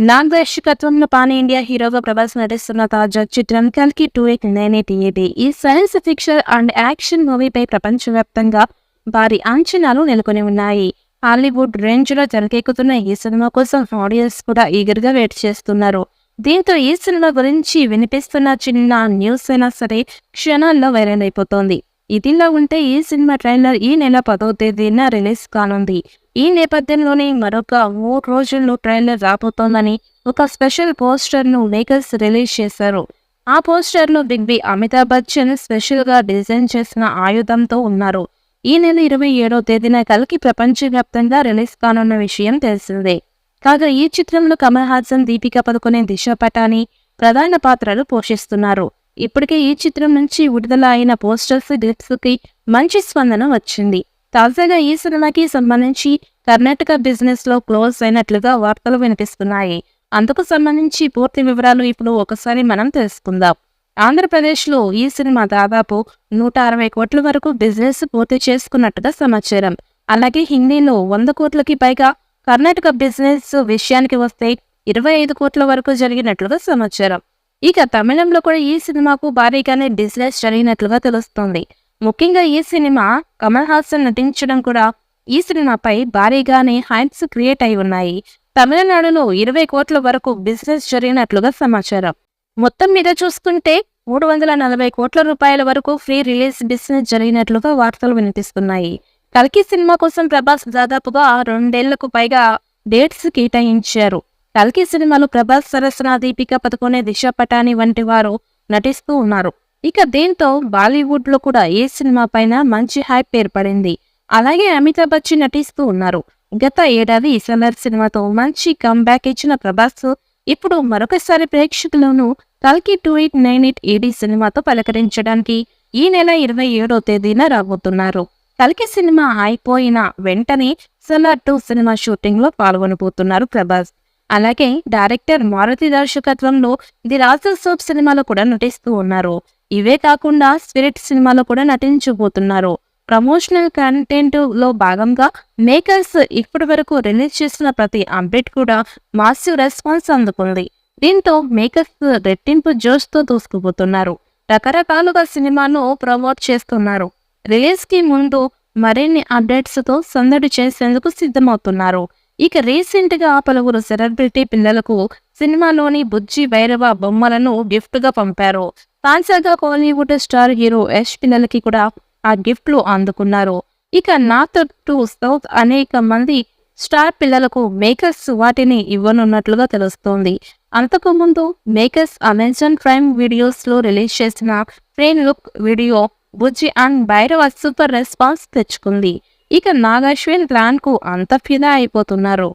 నాగ్ దర్శకత్వంలో pan India హీరోగా ప్రభాస్ నటిస్తున్న తాజా చిత్రం కల్కి 2898 ఈ సైన్స్ ఫిక్షన్ అండ్ యాక్షన్ మూవీపై ప్రపంచవ్యాప్తంగా భారీ అంచనాలు నెలకొని ఉన్నాయి. హాలీవుడ్ రేంజ్ లో తెరకెక్కుతున్న ఈ సినిమా కోసం ఆడియన్స్ కూడా ఈగర్గా వెయిట్ చేస్తున్నారు. దీంతో ఈ సినిమా గురించి వినిపిస్తున్న చిన్న న్యూస్ అయినా సరే క్షణాల్లో వైరల్ అయిపోతోంది. ఇదిలా ఉంటే ఈ సినిమా ట్రైలర్ ఈ నెల 10వ తేదీన రిలీజ్ కానుంది. ఈ నేపథ్యంలోనే మరొక 3 రోజుల్లో ట్రైలర్ రాబోతోందని ఒక స్పెషల్ పోస్టర్ ను మేకర్స్ రిలీజ్ చేశారు. ఆ పోస్టర్ లో big B Amitabh Bachchan special గా డిజైన్ చేసిన ఆయుధంతో ఉన్నారు. ఈ నెల 27వ తేదీన కల్కి ప్రపంచవ్యాప్తంగా రిలీజ్ కానున్న విషయం తెలిసిందే. కాగా ఈ చిత్రంలో కమల్ హాసన్, దీపికా పదుకొనె, దిశా పటాని ప్రధాన పాత్రలు పోషిస్తున్నారు. ఇప్పటికే ఈ చిత్రం నుంచి విడుదల అయిన పోస్టర్స్, గ్లిప్స్ కి మంచి స్పందన వచ్చింది. తాజాగా ఈ సినిమాకి సంబంధించి కర్ణాటక బిజినెస్ లో క్లోజ్ అయినట్లుగా వార్తలు వినిపిస్తున్నాయి. అందుకు సంబంధించి పూర్తి వివరాలు ఇప్పుడు ఒకసారి మనం తెలుసుకుందాం. ఆంధ్రప్రదేశ్ లో ఈ సినిమా దాదాపు 160 కోట్ల వరకు బిజినెస్ పూర్తి చేసుకున్నట్టుగా సమాచారం. అలాగే హిందీలో 100 కోట్లకి పైగా, కర్ణాటక బిజినెస్ విషయానికి వస్తే 25 కోట్ల వరకు జరిగినట్లుగా సమాచారం. ఇక తమిళంలో కూడా ఈ సినిమాకు భారీగానే బిజినెస్ జరిగినట్లుగా తెలుస్తోంది. ముఖ్యంగా ఈ సినిమా కమల్ హాసన్ నటించడం కూడా ఈ సినిమాపై భారీగానే హైప్స్ క్రియేట్ అయి ఉన్నాయి. తమిళనాడులో 20 కోట్ల వరకు బిజినెస్ జరిగినట్లుగా సమాచారం. మొత్తం మీద చూసుకుంటే 340 కోట్ల రూపాయల వరకు ఫ్రీ రిలీజ్ బిజినెస్ జరిగినట్లుగా వార్తలు వినిపిస్తున్నాయి. కల్కి సినిమా కోసం ప్రభాస్ దాదాపుగా 2 ఏళ్లకు పైగా డేట్స్ కేటాయించారు. కల్కి సినిమాలో ప్రభాస్ సరసన దీపికా పదుకొనె, దిశా పటాని వంటి వారు నటిస్తూ ఉన్నారు. ఇక దీంతో బాలీవుడ్ లో కూడా ఈ సినిమా పైన మంచి హైప్ ఏర్పడింది. అలాగే అమితాబ్ బచ్చన్ నటిస్తూ ఉన్నారు. గత ఏడాది సలార్ సినిమాతో మంచి కంబ్యాక్ ఇచ్చిన ప్రభాస్ ఇప్పుడు మరొకసారి ప్రేక్షకులను కల్కి 2898 సినిమాతో పలకరించడానికి ఈ నెల 27వ తేదీన రాబోతున్నారు. కల్కి సినిమా అయిపోయిన వెంటనే సలార్ 2 సినిమా షూటింగ్ లో పాల్గొనబోతున్నారు ప్రభాస్. అలాగే డైరెక్టర్ మారుతి దర్శకత్వంలో ది రాజా సోప్ సినిమాలో కూడా నటిస్తూ ఉన్నారు. ఇవే కాకుండా స్పిరిట్ సినిమాలో కూడా నటించబోతున్నారు. ప్రమోషనల్ కంటెంట్ లో భాగంగా మేకర్స్ ఇప్పటి వరకు రిలీజ్ చేసిన ప్రతి అప్డేట్ కూడా మాసివ్ రెస్పాన్స్ అందుకుంది. దీంతో మేకర్స్ రెట్టింపు జోష్ తో దూసుకుపోతున్నారు. రకరకాలుగా సినిమాను ప్రమోట్ చేస్తున్నారు. రిలీజ్ కి ముందు మరిన్ని అప్డేట్స్ తో సందడి చేసేందుకు సిద్ధమవుతున్నారు. ఇక రీసెంట్ గా పలువురు సెలబ్రిటీ పిల్లలకు సినిమాలోని బుజ్జి భైరవ బొమ్మలను గిఫ్ట్ గా పంపారు. తాజాగా కోలీవుడ్ స్టార్ హీరో యష్ పిల్లలకి కూడా ఆ గిఫ్ట్లు అందుకున్నారు. ఇక నార్త్ టు సౌత్ అనేక మంది స్టార్ పిల్లలకు మేకర్స్ వాటిని ఇవ్వనున్నట్లుగా తెలుస్తోంది. అంతకు ముందు మేకర్స్ అమెజాన్ ప్రైమ్ వీడియోస్ లో రిలీజ్ చేసిన frame look video Bujji and Bhairava super response తెచ్చుకుంది. ఇక నాగ్ అశ్విన్ ప్లాన్ కు అంత ఫిదా అయిపోతున్నారు.